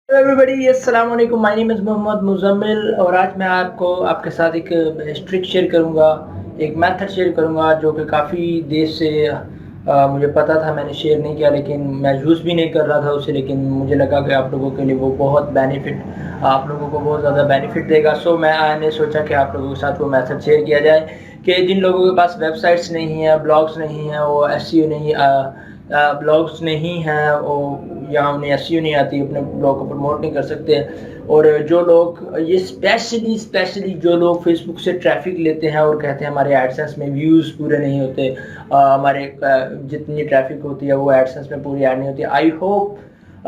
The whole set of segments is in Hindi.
हेलो एवरीबॉडी, अस्सलाम वालेकुम। My name is Mohammad Muzammil और आज मैं आपको आपके साथ एक ट्रिक शेयर करूँगा, एक मेथड शेयर करूँगा जो कि काफ़ी देर से मुझे पता था, मैंने शेयर नहीं किया, लेकिन मैं यूज़ भी नहीं कर रहा था उसे, लेकिन मुझे लगा कि आप लोगों के लिए वो बहुत आप लोगों को बहुत ज़्यादा बेनिफिट देगा। सो मैंने सोचा कि आप लोगों के साथ वो मेथड शेयर किया जाए कि जिन लोगों के पास वेबसाइट्स नहीं हैं, ब्लॉग्स नहीं हैं, वो एसईओ नहीं ब्लॉग्स नहीं हैं, वो या उन्हें एसईओ नहीं आती, अपने ब्लॉग को प्रमोट नहीं कर सकते। और जो लोग ये स्पेशली जो लोग फेसबुक से ट्रैफिक लेते हैं और कहते हैं हमारे एडसेंस में व्यूज़ पूरे नहीं होते, हमारे जितनी ट्रैफिक होती है वो एडसेंस में पूरी ऐड नहीं होती। आई होप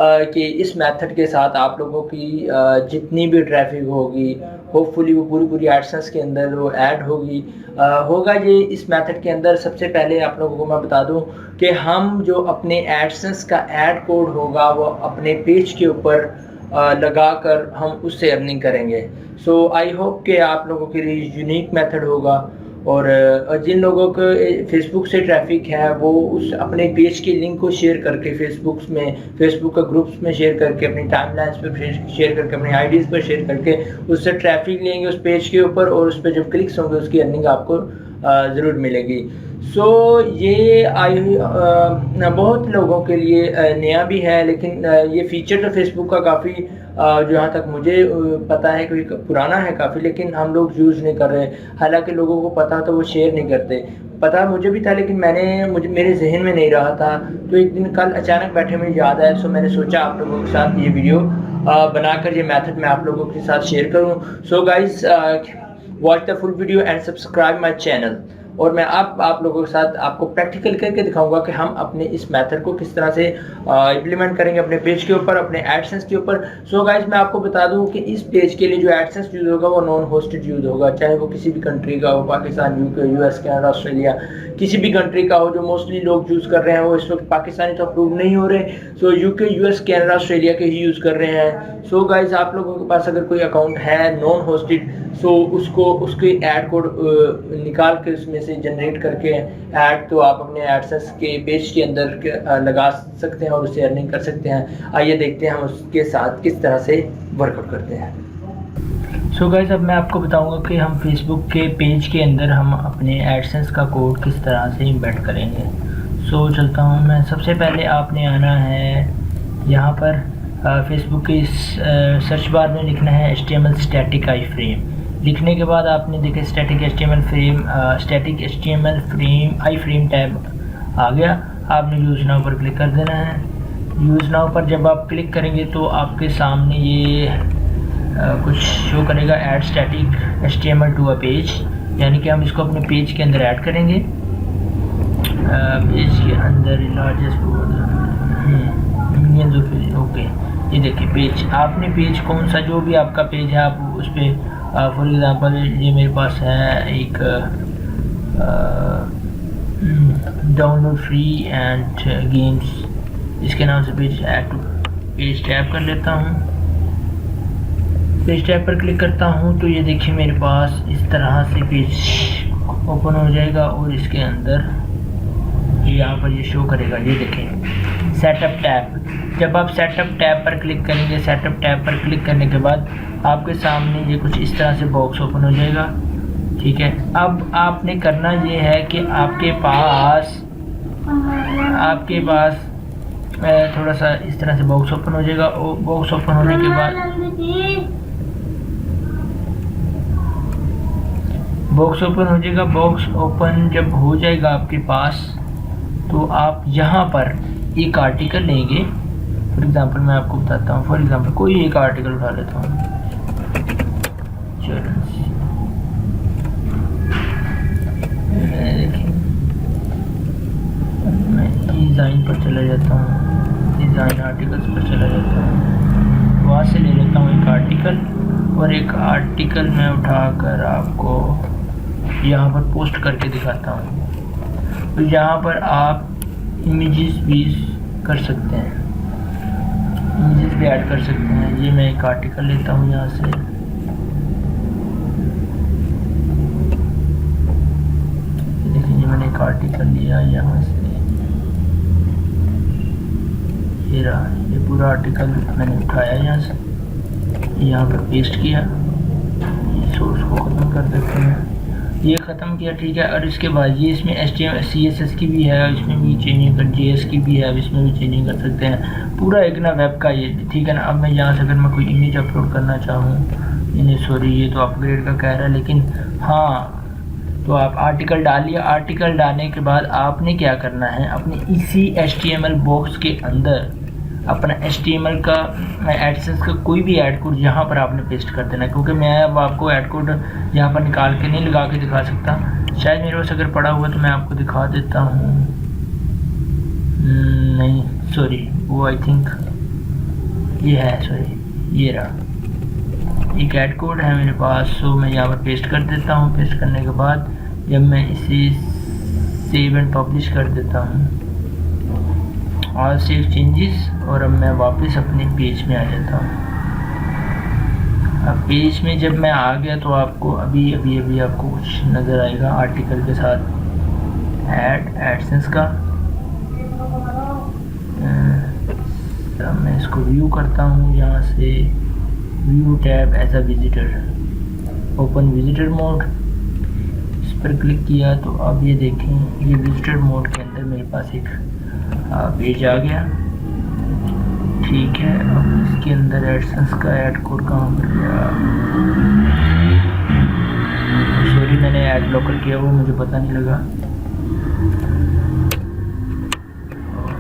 कि इस मेथड के साथ आप लोगों की जितनी भी ट्रैफिक होगी, होपफुली वो पूरी पूरी एडसेंस के अंदर वो ऐड होगी। होगा ये इस मेथड के अंदर। सबसे पहले आप लोगों को मैं बता दूं कि हम जो अपने एडसेंस का ऐड कोड होगा वो अपने पेज के ऊपर लगाकर हम उससे अर्निंग करेंगे। सो आई होप कि आप लोगों के लिए यूनिक मेथड होगा। और जिन लोगों को फेसबुक से ट्रैफिक है वो उस अपने पेज की लिंक को शेयर करके फेसबुक का ग्रुप्स में शेयर करके, अपनी टाइमलाइंस पर शेयर करके, अपनी आईडीज़ पर शेयर करके उससे ट्रैफिक लेंगे उस पेज के ऊपर, और उस पर जब क्लिक्स होंगे उसकी अर्निंग आपको ज़रूर मिलेगी। सो ये बहुत लोगों के लिए नया भी है, लेकिन ये फीचर तो फेसबुक का काफ़ी जहाँ तक मुझे पता है कि पुराना है काफ़ी, लेकिन हम लोग यूज़ नहीं कर रहे। हालांकि लोगों को पता तो वो शेयर नहीं करते। पता मुझे भी था, लेकिन मुझे मेरे जहन में नहीं रहा था। तो एक दिन कल अचानक बैठे मुझे याद आया, सो मैंने सोचा आप लोगों के साथ ये वीडियो बनाकर ये मेथड मैं आप लोगों के साथ शेयर करूँ। So guys, watch the full video and subscribe my channel. और मैं आप लोगों के साथ आपको प्रैक्टिकल करके दिखाऊंगा कि हम अपने इस मेथड को किस तरह से इम्प्लीमेंट करेंगे अपने पेज के ऊपर, अपने एडसेंस के ऊपर। सो गाइज, मैं आपको बता दूं कि इस पेज के लिए जो एडसेंस यूज़ होगा वो नॉन होस्टेड यूज़ होगा, चाहे वो किसी भी कंट्री का हो, Pakistan, UK, US, Canada, Australia, किसी भी कंट्री का हो। जो मोस्टली लोग यूज़ कर रहे हैं वो इस वक्त पाकिस्तानी तो अप्रूव नहीं हो रहे, सो यूके, यूएस, कनाडा, ऑस्ट्रेलिया के ही यूज़ कर रहे हैं। सो गाइज, आप लोगों के पास अगर कोई अकाउंट है नॉन होस्टेड, सो उसकी ऐड कोड निकाल के उसमें से जनरेट करके ऐड तो आप अपने एडसेंस के पेज के अंदर लगा सकते हैं और उससे अर्निंग कर सकते हैं। आइए देखते हैं हम उसके साथ किस तरह से वर्कआउट करते हैं। सो गाइस, अब मैं आपको बताऊंगा कि हम फेसबुक के पेज के अंदर हम अपने एडसेंस का कोड किस तरह से इम्बेड करेंगे। सो चलता हूँ मैं। सबसे पहले आपने आना है यहाँ पर फेसबुक के इस सर्च बार में लिखना है HTML स्टैटिक आई फ्रेम। लिखने के बाद आपने देखे static HTML frame iframe tab आ गया। आपने यूज़ नाउ पर क्लिक कर देना है। यूज़ नाउ पर जब आप क्लिक करेंगे तो आपके सामने ये कुछ शो करेगा, add static HTML to a page, यानी कि हम इसको अपने पेज के अंदर ऐड करेंगे। पेज के अंदर largest millions of page. Okay, ये देखिए पेज, आपने पेज कौन सा, जो भी आपका पेज है आप उस पर फॉर एग्ज़ाम्पल ये मेरे पास है एक डाउनलोड फ्री एंड गेम्स, इसके नाम से page add to page tap कर लेता हूँ। पेज टैब पर क्लिक करता हूँ तो ये देखिए मेरे पास इस तरह से पेज ओपन हो जाएगा और इसके अंदर यहाँ पर ये शो करेगा। ये देखें सेटअप टैब। जब आप सेटअप टैब पर क्लिक करेंगे, सेटअप टैब पर क्लिक करने के बाद आपके सामने ये कुछ इस तरह से बॉक्स ओपन हो जाएगा। ठीक है, अब आपने करना ये है कि आपके पास थोड़ा सा इस तरह से बॉक्स ओपन हो जाएगा। बॉक्स ओपन होने के बाद बॉक्स ओपन जब हो जाएगा आपके पास, तो आप यहाँ पर एक आर्टिकल लेंगे। फॉर एग्ज़ाम्पल मैं आपको बताता हूँ, फॉर एग्ज़ाम्पल कोई एक आर्टिकल उठा लेता हूँ। चलो देखिए, मैं डिज़ाइन पर चला जाता हूँ, डिज़ाइन आर्टिकल्स पर चला जाता हूँ, वहाँ से ले लेता हूँ एक आर्टिकल, और एक आर्टिकल मैं उठाकर आपको यहाँ पर पोस्ट करके दिखाता हूँ। तो यहाँ पर आप इमेजेस भी कर सकते हैं, इमेजेस भी ऐड कर सकते हैं। ये मैं एक आर्टिकल लेता हूँ यहाँ से, देखिए मैंने एक आर्टिकल लिया यहाँ से, ये रहा, ये पूरा आर्टिकल मैंने उठाया यहाँ से, यहाँ पर पेस्ट किया, सोर्स को ख़त्म कर देते हैं, ये ख़त्म किया, ठीक है। और इसके बाद ये इसमें HTML CSS की भी है, इसमें भी चेंजिंग कर, JS की भी है, इसमें भी चेंजिंग कर सकते हैं, पूरा एक ना वेब का ये, ठीक है ना। अब मैं यहाँ से अगर मैं कोई इमेज अपलोड करना चाहूँ, सॉरी ये तो अपग्रेड का कह रहा है, लेकिन हाँ, तो आप आर्टिकल डालिए। आर्टिकल डालने के बाद आपने क्या करना है, अपने इसी HTML बॉक्स के अंदर अपना HTML का एडसेंस का कोई भी ऐड कोड यहाँ पर आपने पेस्ट कर देना, क्योंकि मैं अब आपको ऐड कोड यहाँ पर निकाल के नहीं लगा के दिखा सकता, शायद मेरे पास अगर पड़ा हुआ तो मैं आपको दिखा देता हूँ, नहीं सॉरी, वो आई थिंक ये है, सॉरी ये रहा, एक ऐड कोड है मेरे पास, सो मैं यहाँ पर पेस्ट कर देता हूँ। पेस्ट करने के बाद जब मैं इसे सेव एंड पब्लिश कर देता हूँ, ऑल सेव चेंजेस, और अब मैं वापस अपने पेज में आ जाता हूँ। अब पेज में जब मैं आ गया तो आपको अभी आपको कुछ नज़र आएगा आर्टिकल के साथ एडसेंस का। मैं इसको व्यू करता हूँ, यहाँ से view tab as a visitor, open visitor mode, इस पर क्लिक किया तो अब ये देखें, ये विजिटर मोड के अंदर मेरे पास एक पेज आ गया, ठीक है। अब इसके अंदर एडसेंस का ऐड कोड कहाँ पर गया, सॉरी मैंने ऐड ब्लॉकर किया, वो मुझे पता नहीं लगा।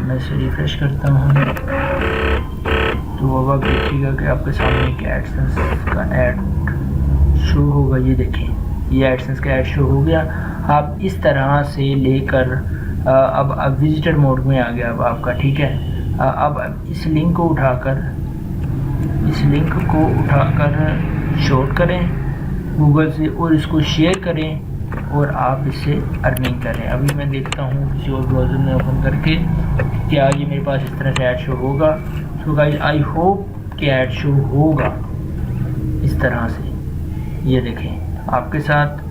मैं इसे रिफ्रेश करता हूँ तो अब आप देखिएगा कि आपके सामने एक एडसेंस का ऐड शो होगा, ये देखें, ये एडसेंस का ऐड शो हो गया। आप इस तरह से लेकर अब विजिटर मोड में आ गया अब आपका, ठीक है। अब इस लिंक को उठाकर शॉर्ट करें गूगल से और इसको शेयर करें और आप इससे अर्निंग करें। अभी मैं देखता हूँ किसी और ब्राउज़र में ओपन करके क्या ये मेरे पास इस तरह से ऐड शो होगा। सो गाइस आई होप कि ऐड शो होगा इस तरह से, ये देखें आपके साथ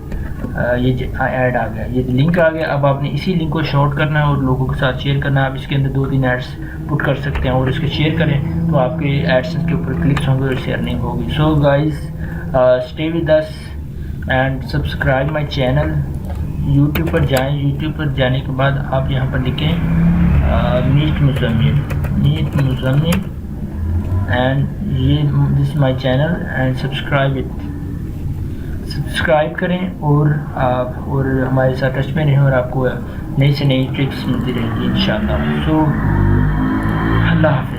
ये ऐड आ गया, ये लिंक आ गया। अब आपने इसी लिंक को शॉर्ट करना है और लोगों के साथ शेयर करना है। आप इसके अंदर 2-3 एड्स पुट कर सकते हैं और इसके शेयर करें तो आपके एडसेंस के ऊपर क्लिक्स होंगे और इससे अर्निंग होगी। So guys stay with us and subscribe my channel. YouTube पर जाएं, यूट्यूब पर जाने के बाद आप यहाँ पर लिखें मीट मुज़म्मिल एंड ये this my channel and subscribe करें और हमारे साथ टच में रहें और आपको नई से नई ट्रिक्स मिलती रहेंगी इंशाअल्लाह। सो अल्लाह हाफ़िज़।